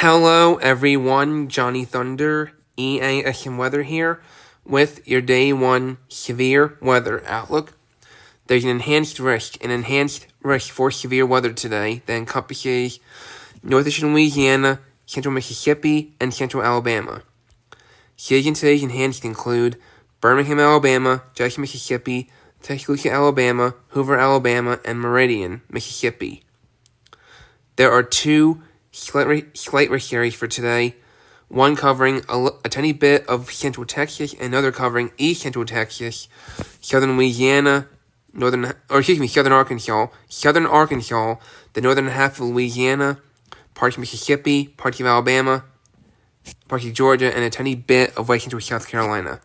Hello everyone, Johnny Thunder, EAS&Weather here with your Day 1 severe weather outlook. There's an enhanced risk for severe weather today that encompasses northeastern Louisiana, central Mississippi, and central Alabama. Cities in today's enhanced include Birmingham, Alabama, Jackson, Mississippi, Tuscaloosa, Alabama, Hoover, Alabama, and Meridian, Mississippi. There are two slight risk areas for today, one covering a tiny bit of central Texas, and another covering east central Texas, southern Louisiana, southern Arkansas, the northern half of Louisiana, parts of Mississippi, parts of Alabama, parts of Georgia, and a tiny bit of west central South Carolina.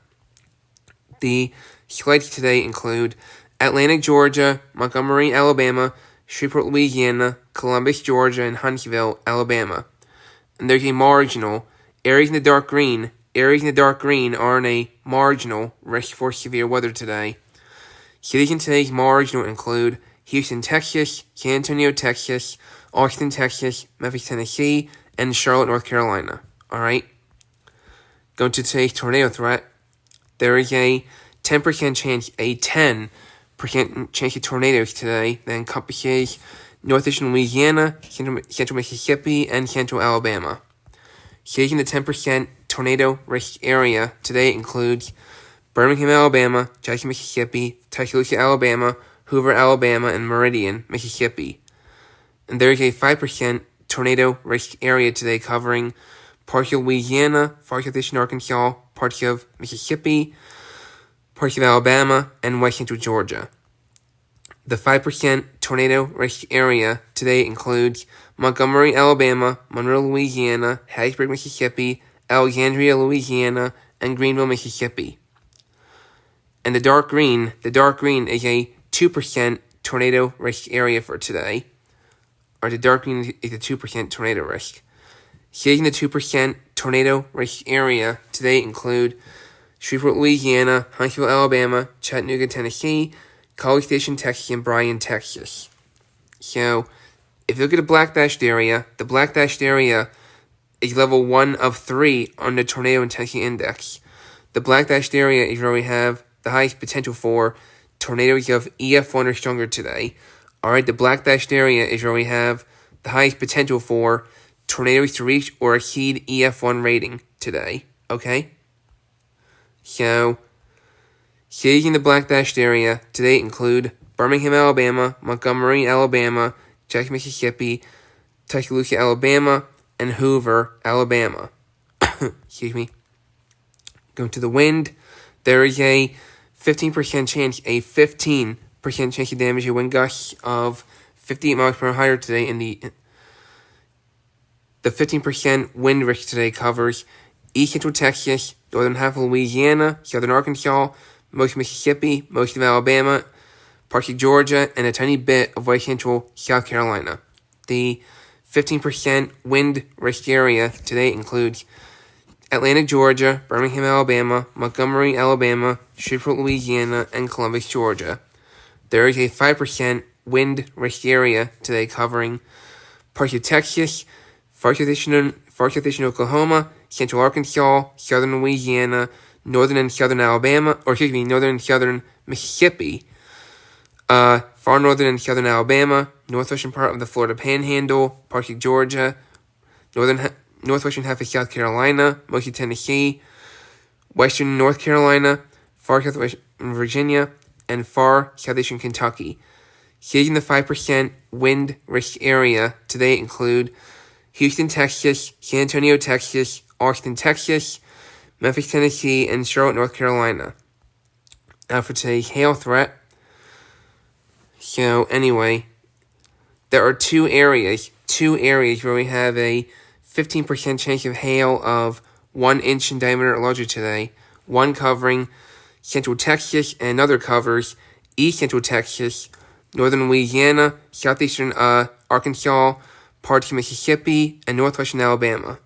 The slights today include Atlanta, Georgia, Montgomery, Alabama, Shreveport, Louisiana, Columbus, Georgia, and Huntsville, Alabama. And there's a marginal. Areas in the dark green are in a marginal risk for severe weather today. Cities in today's marginal include Houston, Texas, San Antonio, Texas, Austin, Texas, Memphis, Tennessee, and Charlotte, North Carolina. Alright? Going to today's tornado threat. There is a 10% chance of tornadoes today that encompasses northeastern Louisiana, central Mississippi, and central Alabama. Cities in the 10% tornado risk area today includes Birmingham, Alabama, Jackson, Mississippi, Tuscaloosa, Alabama, Hoover, Alabama, and Meridian, Mississippi. And there is a 5% tornado risk area today covering parts of Louisiana, parts of eastern Arkansas, parts of Mississippi, parts of Alabama, and west central Georgia. The 5% tornado risk area today includes Montgomery, Alabama, Monroe, Louisiana, Hattiesburg, Mississippi, Alexandria, Louisiana, and Greenville, Mississippi. And the dark green is a 2% tornado risk area for today. Or the dark green is a 2% tornado risk. Cities in the 2% tornado risk area today include Shreveport, Louisiana, Huntsville, Alabama, Chattanooga, Tennessee, College Station, Texas, and Bryan, Texas. So, if you look at the black dashed area, the black dashed area is level 1 of 3 on the Tornado Intensity Index. The black dashed area is where we have the highest potential for tornadoes of EF1 or stronger today. Alright, the black dashed area is where we have the highest potential for tornadoes to reach or exceed EF1 rating today. Okay? So, cities in the black dashed area today include Birmingham, Alabama, Montgomery, Alabama, Jackson, Mississippi, Tuscaloosa, Alabama, and Hoover, Alabama. Excuse me. Going to the wind, there is a 15% chance of damage, a wind gusts of 58 miles per hour higher today, and the 15% wind risk today covers east central Texas, northern half of Louisiana, southern Arkansas, most of Mississippi, most of Alabama, parts of Georgia, and a tiny bit of west central South Carolina. The 15% wind risk area today includes Atlanta, Georgia, Birmingham, Alabama, Montgomery, Alabama, Shreveport, Louisiana, and Columbus, Georgia. There is a 5% wind risk area today covering parts of Texas, parts of eastern Oklahoma, central Arkansas, southern Louisiana, northern and southern Mississippi, far northern and southern Alabama, northwestern part of the Florida Panhandle, parts of Georgia, northwestern half of South Carolina, most of Tennessee, western North Carolina, far southwestern Virginia, and far southeastern Kentucky. Cities in the 5% wind risk area today include Houston, Texas, San Antonio, Texas, Austin, Texas, Memphis, Tennessee, and Charlotte, North Carolina. Now for today's hail threat. So anyway, there are two areas where we have a 15% chance of hail of 1 inch in diameter or larger today. One covering central Texas, and another covers east central Texas, northern Louisiana, southeastern Arkansas, parts of Mississippi, and northwestern Alabama.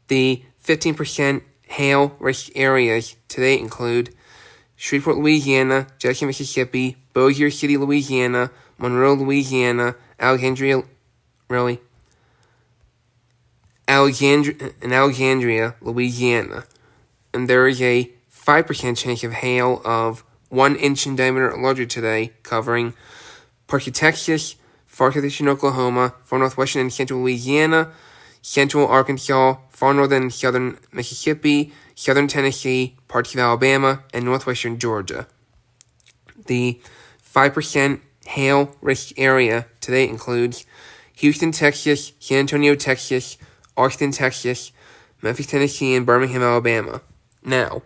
The 15% hail risk areas today include Shreveport, Louisiana, Jackson, Mississippi, Bossier City, Louisiana, Monroe, Louisiana, Alexandria, Alexandria, Louisiana. And there is a 5% chance of hail of 1 inch in diameter or larger today, covering parts of Texas, far southeastern Oklahoma, far northwestern and central Louisiana, central Arkansas, far northern and southern Mississippi, southern Tennessee, parts of Alabama, and northwestern Georgia. The 5% hail risk area today includes Houston, Texas, San Antonio, Texas, Austin, Texas, Memphis, Tennessee, and Birmingham, Alabama. Now,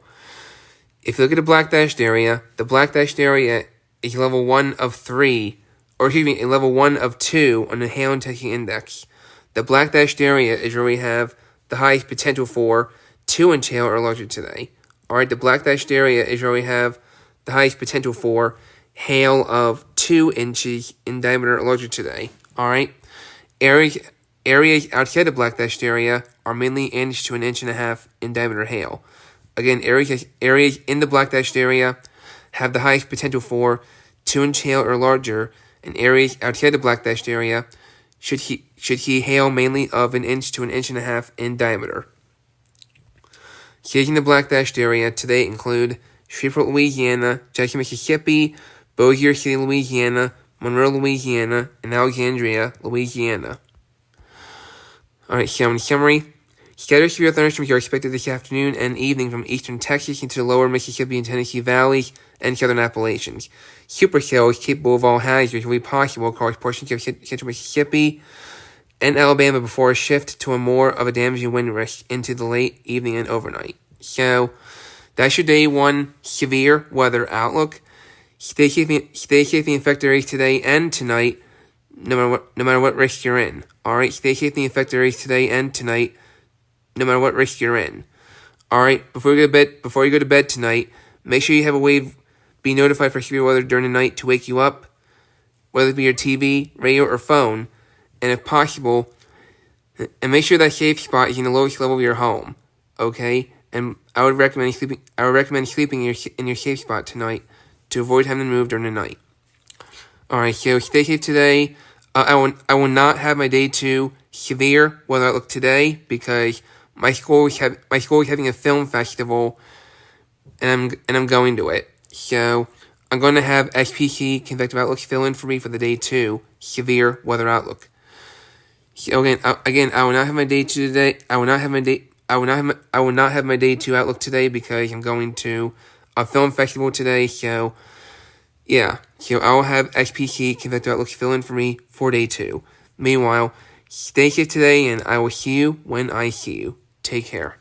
if you look at the black dashed area, the black dashed area is level 1 of 3, or excuse me, a level 1 of 2 on the hail intensity index. The black dashed area is where we have the highest potential for 2-inch hail or larger today. Alright, the black dashed area is where we have the highest potential for hail of 2 inches in diameter or larger today. Alright, areas outside the black dashed area are mainly 1 inch to 1.5 inches in diameter hail. Again, areas in the black dashed area have the highest potential for 2-inch hail or larger, and areas outside the black dashed area should see hail mainly of 1 inch to 1.5 inches in diameter. Cities in the black dashed area today include Shreveport, Louisiana, Jackson, Mississippi, Bossier City, Louisiana, Monroe, Louisiana, and Alexandria, Louisiana. Alright, so in summary, scattered severe thunderstorms are expected this afternoon and evening from eastern Texas into the lower Mississippi and Tennessee valleys and southern Appalachians. Supercells capable of all hazards will be possible across portions of central Mississippi and Alabama before a shift to more of a damaging wind risk into the late evening and overnight. So, that's your day 1 severe weather outlook. Stay safe in affected areas today and tonight, no matter what risk you're in. Alright, stay safe in affected areas today and tonight, no matter what risk you're in. Alright, before you go to bed tonight, make sure you have a way of being notified for severe weather during the night to wake you up, whether it be your TV, radio, or phone, and if possible, and make sure that safe spot is in the lowest level of your home. Okay? And I would recommend sleeping in your safe spot tonight to avoid having to move during the night. Alright, so stay safe today. I will not have my day 2 severe weather outlook today because my school is having a film festival, and I'm going to it. So I'm going to have SPC convective outlooks fill in for me for the day 2 severe weather outlook. So again, I will not have my day 2 today. I will not have my day 2 outlook today because I'm going to a film festival today. So yeah, so I will have SPC convective outlooks fill in for me for day 2. Meanwhile, stay safe today, and I will see you when I see you. Take care.